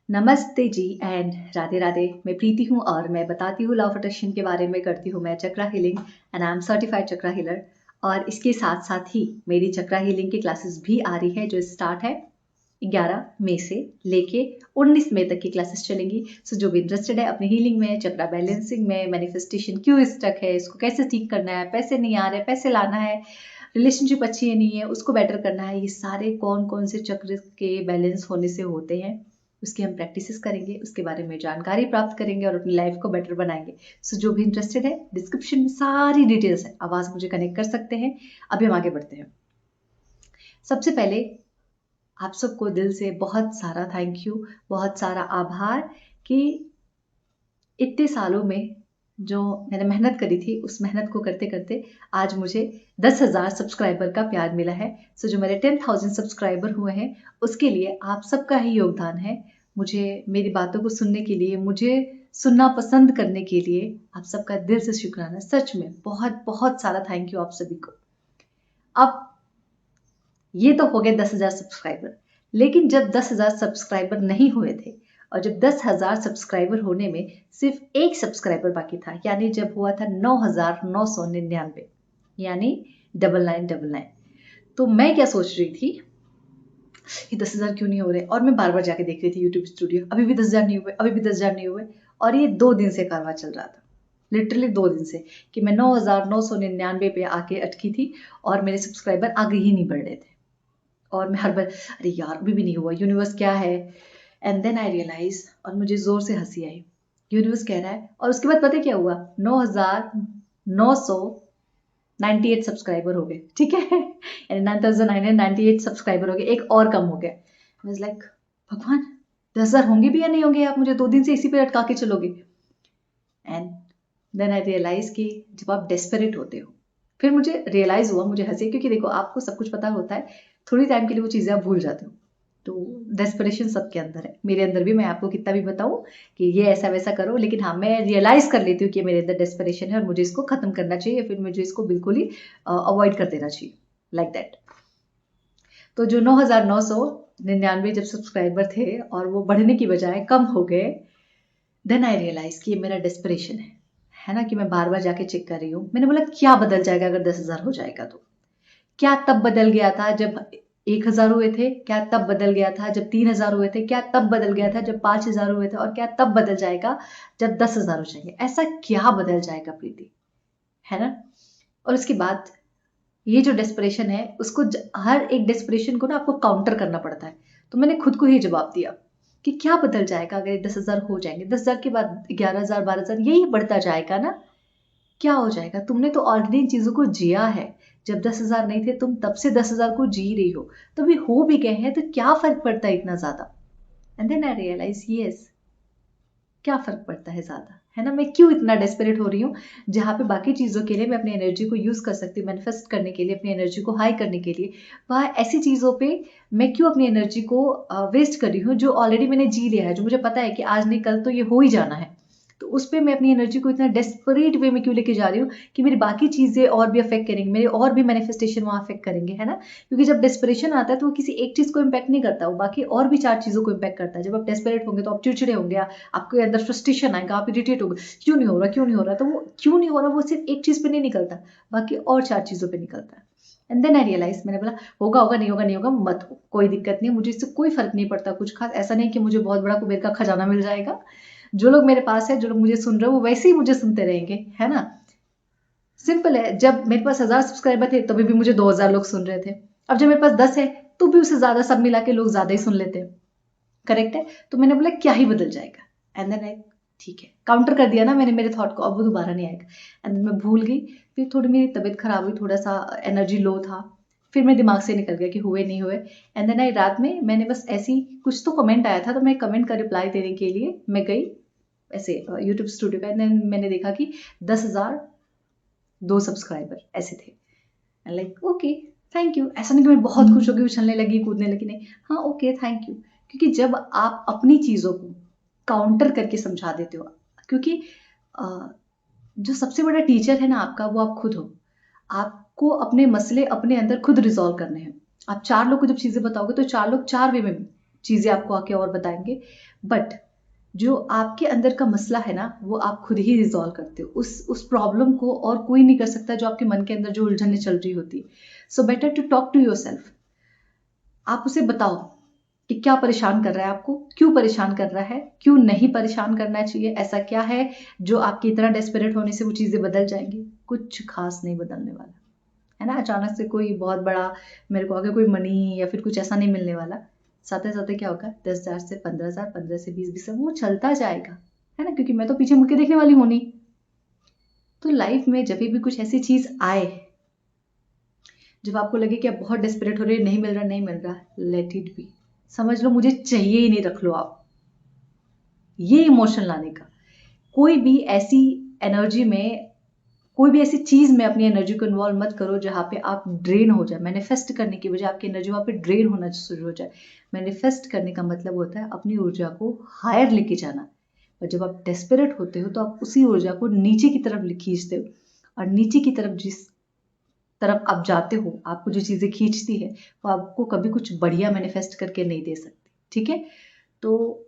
नमस्ते जी एंड राधे राधे। मैं प्रीति हूँ और मैं बताती हूँ लॉ ऑफ अट्रैक्शन के बारे में। करती हूँ मैं chakra healing and I am certified chakra healer. और इसके साथ साथ ही मेरी चक्रा हीलिंग की क्लासेस भी आ रही है जो स्टार्ट है 11 मई से लेके 19 मई तक की क्लासेस चलेंगी। सो जो भी इंटरेस्टेड है अपनी हीलिंग में, चक्रा बैलेंसिंग में, मैनिफेस्टेशन क्यों स्टक है, इसको कैसे ठीक करना है, पैसे नहीं आ रहे पैसे लाना है, रिलेशनशिप अच्छी है नहीं है उसको बेटर करना है, ये सारे कौन कौन से चक्र के बैलेंस होने से होते हैं उसकी हम प्रैक्टिसेस करेंगे, उसके बारे में जानकारी प्राप्त करेंगे और अपनी लाइफ को बेटर बनाएंगे। सो जो भी इंटरेस्टेड है डिस्क्रिप्शन में सारी डिटेल्स है, आवाज मुझे कनेक्ट कर सकते हैं। अभी हम आगे बढ़ते हैं। सबसे पहले आप सबको दिल से बहुत सारा थैंक यू, बहुत सारा आभार कि इतने सालों में जो मैंने मेहनत करी थी उस मेहनत को करते करते आज मुझे 10,000 सब्सक्राइबर का प्यार मिला है। सो जो मेरे 10,000 सब्सक्राइबर हुए हैं उसके लिए आप सबका ही योगदान है। मुझे मेरी बातों को सुनने के लिए, मुझे सुनना पसंद करने के लिए आप सबका दिल से शुक्राना। सच में बहुत बहुत सारा थैंक यू आप सभी को। अब ये तो हो गए 10,000 सब्सक्राइबर, लेकिन जब 10,000 सब्सक्राइबर नहीं हुए थे और जब 10,000 सब्सक्राइबर होने में सिर्फ एक सब्सक्राइबर बाकी था, यानी जब हुआ था 9,999, यानी 9999, तो मैं क्या सोच रही थी, ये 10,000 क्यों नहीं हो रहे। और मैं बार बार जाके देख रही थी यूट्यूब स्टूडियो, अभी भी 10,000 नहीं हुए, अभी भी 10,000 नहीं हुए। और ये 2 दिन से कारवां चल रहा था, लिटरली 2 दिन से, कि मैं 9,999 पे आके अटकी थी और मेरे सब्सक्राइबर आगे ही नहीं बढ़ रहे थे। और मैं हर बार अरे यार अभी भी नहीं हुआ, यूनिवर्स क्या है। एंड देन आई रियलाइज, और मुझे जोर से हंसी आई। यूनिवर्स कह रहा है, और उसके बाद पता क्या हुआ, 9,998 सब्सक्राइबर हो गए, ठीक है। यानी 9,998 सब्सक्राइबर हो गए, एक और कम हो गया। आई वाज लाइक भगवान 10,000 होंगे भी या नहीं होंगे, आप मुझे 2 दिन से इसी पे अटका के चलोगे। एंड देन आई रियलाइज कि जब आप डेस्परेट होते हो, फिर मुझे रियलाइज हुआ, मुझे हंसी, क्योंकि देखो आपको सब कुछ पता होता है, थोड़ी टाइम के लिए वो चीज़ें आप भूल जाते हो। तो डेस्परेशन सबके अंदर है, मेरे अंदर भी। मैं आपको कितना भी बताऊं कि ये ऐसा वैसा करो, लेकिन हाँ मैं रियलाइज कर लेती हूँ कि मेरे अंदर डेस्परेशन है और मुझे इसको खत्म करना चाहिए, फिर मुझे इसको बिल्कुल ही अवॉइड कर देना चाहिए, लाइक दैट। तो जो 9,999 जब सब्सक्राइबर थे और वो बढ़ने की बजाय कम हो गए, देन आई रियलाइज कि ये मेरा डेस्परेशन है ना, कि मैं बार बार जाके चेक कर रही हूँ। मैंने बोला क्या बदल जाएगा अगर 10,000 हो जाएगा तो। क्या तब बदल गया था जब 1,000 हुए थे, क्या तब बदल गया था जब 3,000 हुए थे, क्या तब बदल गया था जब 5,000 हुए थे, और क्या तब बदल जाएगा जब 10,000 हो जाएंगे। ऐसा क्या बदल जाएगा प्रीति, है ना। और उसके बाद ये जो डेस्परेशन है उसको हर एक डेस्परेशन को ना आपको काउंटर करना पड़ता है। तो मैंने खुद को ही जवाब दिया कि क्या बदल जाएगा अगर 10,000 हो जाएंगे, 10,000 के बाद 11,000 12,000 यही बढ़ता जाएगा ना। क्या हो जाएगा, तुमने तो ऑलरेडी इन चीजों को जिया है। जब 10,000 नहीं थे तुम तब से 10,000 को जी रही हो, तो अभी हो भी गए हैं तो क्या फर्क पड़ता है इतना ज्यादा। And then I realise yes, क्या फर्क पड़ता है ज्यादा, है ना। मैं क्यों इतना डेस्परेट हो रही हूँ, जहाँ पे बाकी चीजों के लिए मैं अपनी एनर्जी को यूज कर सकती हूँ, मैनिफेस्ट करने के लिए, अपनी एनर्जी को हाई करने के लिए, वहाँ ऐसी चीजों पे मैं क्यों अपनी एनर्जी को वेस्ट कर रही हूँ जो ऑलरेडी मैंने जी लिया है, जो मुझे पता है कि आज नहीं कल तो ये हो ही जाना है। तो उस पर मैं अपनी एनर्जी को इतना डेस्परेट वे में क्यों लेके जा रही हूँ कि मेरी बाकी चीजें और भी अफेक्ट करेंगे, मेरे और भी मैनिफेस्टेशन वहाँ अफेक्ट करेंगे, है ना। क्योंकि जब डेस्परेशन आता है तो वो किसी एक चीज को इम्पैक्ट नहीं करता, वो बाकी और भी 4 चीजों को इम्पैक्ट करता है। जब आप डेस्परेट होंगे तो आप चिड़चिड़े होंगे, आपके अंदर फ्रस्ट्रेशन आएगा, आप इरिटेट होंगे, क्यों नहीं हो रहा क्यों नहीं हो रहा। तो वो क्यों नहीं हो रहा वो सिर्फ एक चीज पे नहीं निकलता, बाकी और 4 चीजों पे निकलता है। एंड देन आई रियलाइज, मैंने बोला होगा होगा नहीं होगा नहीं होगा मत हो, कोई दिक्कत नहीं, मुझे इससे कोई फर्क नहीं पड़ता कुछ खास। ऐसा नहीं कि मुझे बहुत बड़ा कुबेर का खजाना मिल जाएगा। जो लोग मेरे पास है, जो लोग मुझे सुन रहे हो, वो वैसे ही मुझे सुनते रहेंगे, है ना। सिंपल है, जब मेरे पास 1,000 सब्सक्राइबर थे तभी भी मुझे 2,000 लोग सुन रहे थे। अब जब मेरे पास 10 है तो भी उससे ज्यादा सब मिला के लोग ज्यादा ही सुन लेते हैं, करेक्ट है। तो मैंने बोला क्या ही बदल जाएगा। एंड देन आई, ठीक है, काउंटर कर दिया ना मैंने मेरे थॉट को, अब वो दोबारा नहीं आएगा। एंड देन मैं भूल गई। फिर थोड़ी मेरी तबीयत खराब हुई, थोड़ा सा एनर्जी लो था, फिर मेरे दिमाग से निकल गया कि हुए नहीं हुए। एंड देन आई, रात में मैंने बस ऐसी कुछ तो कमेंट आया था तो मैं कमेंट का रिप्लाई देने के लिए मैं गई ऐसे यूट्यूब स्टूडियो पे। देन मैंने देखा कि 10,002 सब्सक्राइबर ऐसे थे। Like okay, thank you. ऐसा नहीं कि मैं बहुत खुश होकर उछलने लगी कूदने लगी, नहीं, हाँ ओके थैंक यू। क्योंकि जब आप अपनी चीजों को काउंटर करके समझा देते हो, क्योंकि जो सबसे बड़ा टीचर है ना आपका, वो आप खुद हो। आपको अपने मसले अपने अंदर खुद रिजॉल्व करने हैं। आप 4 लोग को जब चीजें बताओगे तो 4 लोग 4 वे में चीज़ें आपको आके और बताएंगे, बट जो आपके अंदर का मसला है ना, वो आप खुद ही रिजॉल्व करते हो। उस प्रॉब्लम को और कोई नहीं कर सकता, जो आपके मन के अंदर जो उलझने चल रही होती है। So better to talk to yourself. आप उसे बताओ कि क्या परेशान कर रहा है आपको, क्यों परेशान कर रहा है, क्यों नहीं परेशान करना चाहिए, ऐसा क्या है जो आपकी इतना डेस्परेट होने से वो चीज़ें बदल जाएंगी। कुछ खास नहीं बदलने वाला है ना। अचानक से कोई बहुत बड़ा मेरे को आगे कोई मनी या फिर कुछ ऐसा नहीं मिलने वाला। साथ साथ क्या होगा, 10,000 से 15,000, 15 से 20, वो चलता जाएगा, है ना, क्योंकि मैं तो पीछे मुड़ के देखने वाली हूँ नहीं। तो लाइफ में जब भी कुछ ऐसी चीज आए, जब आपको लगे कि आप बहुत डेस्परेट हो रहे, नहीं मिल रहा, लेट इट बी। समझ लो मुझे चाहिए ही नहीं, रख लो आप। ये इमोशन लाने का, कोई भी ऐसी एनर्जी में, कोई भी ऐसी चीज में अपनी एनर्जी को इन्वॉल्व मत करो जहां पे आप ड्रेन हो जाए। मैनिफेस्ट करने की वजह आपकी एनर्जी वहां पे ड्रेन होना शुरू हो जाए। मैनिफेस्ट करने का मतलब होता है अपनी ऊर्जा को हायर लेके जाना। और जब आप डेस्परेट होते हो तो आप उसी ऊर्जा को नीचे की तरफ खींचते हो, और नीचे की तरफ जिस तरफ आप जाते हो, आपको जो चीजें खींचती है वो आपको कभी कुछ बढ़िया मैनिफेस्ट करके नहीं दे सकती। ठीक है, तो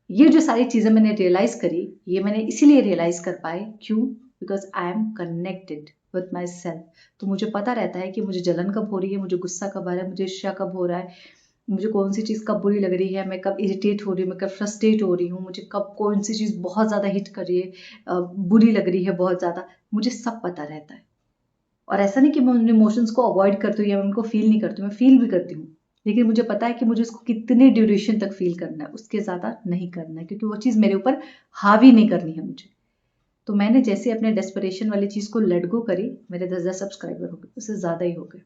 ये जो सारी चीजें मैंने रियलाइज करी, ये मैंने इसीलिए रियलाइज कर पाए, क्यों? Because I am connected with my self. तो मुझे पता रहता है कि मुझे जलन कब हो रही है, मुझे गुस्सा कब आ रहा है, मुझे ईर्ष्या कब हो रहा है, मुझे कौन सी चीज़ कब बुरी लग रही है, मैं कब इरिटेट हो रही हूँ, मैं कब फ्रस्ट्रेट हो रही हूँ, मुझे कब कौन सी चीज़ बहुत ज़्यादा हिट कर रही है, बुरी लग रही है बहुत ज़्यादा, मुझे सब पता रहता है। और ऐसा नहीं कि मैं उन इमोशंस को अवॉइड करती हूँ या मैं उनको फील नहीं करती हूँ, मैं फील भी करती हूँ, लेकिन मुझे पता है कि मुझे उसको कितने ड्यूरेशन तक फील करना है, उसके ज़्यादा नहीं करना है, क्योंकि वो चीज़ मेरे ऊपर हावी नहीं करनी है मुझे। तो मैंने जैसे अपने डेस्परेशन वाली चीज़ को लेट गो करी, मेरे 10,000 सब्सक्राइबर हो गए, उससे ज़्यादा ही हो गए।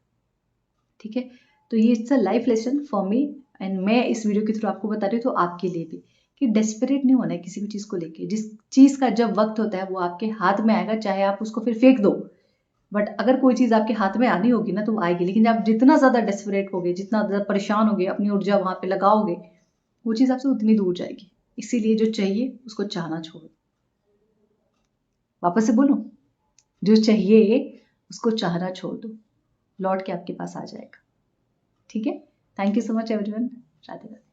ठीक है, तो ये it's a life lesson for me, and मैं इस वीडियो के थ्रू आपको बता रही हूँ तो आपके लिए भी, कि डेस्परेट नहीं होना है किसी भी चीज़ को लेके। जिस चीज़ का जब वक्त होता है वो आपके हाथ में आएगा, चाहे आप उसको फिर फेंक दो, बट अगर कोई चीज़ आपके हाथ में आनी होगी ना तो वो आएगी। लेकिन आप जितना ज़्यादा डेस्परेट होगे, जितना ज़्यादा परेशान होगे, अपनी ऊर्जा वहां पे लगाओगे, वो चीज़ आपसे उतनी दूर जाएगी। इसीलिए जो चाहिए उसको चाहना छोड़ो। वापस से बोलो, जो चाहिए उसको चाहना छोड़ दो, लौट के आपके पास आ जाएगा। ठीक है, thank you so much everyone. Radhe Radhe.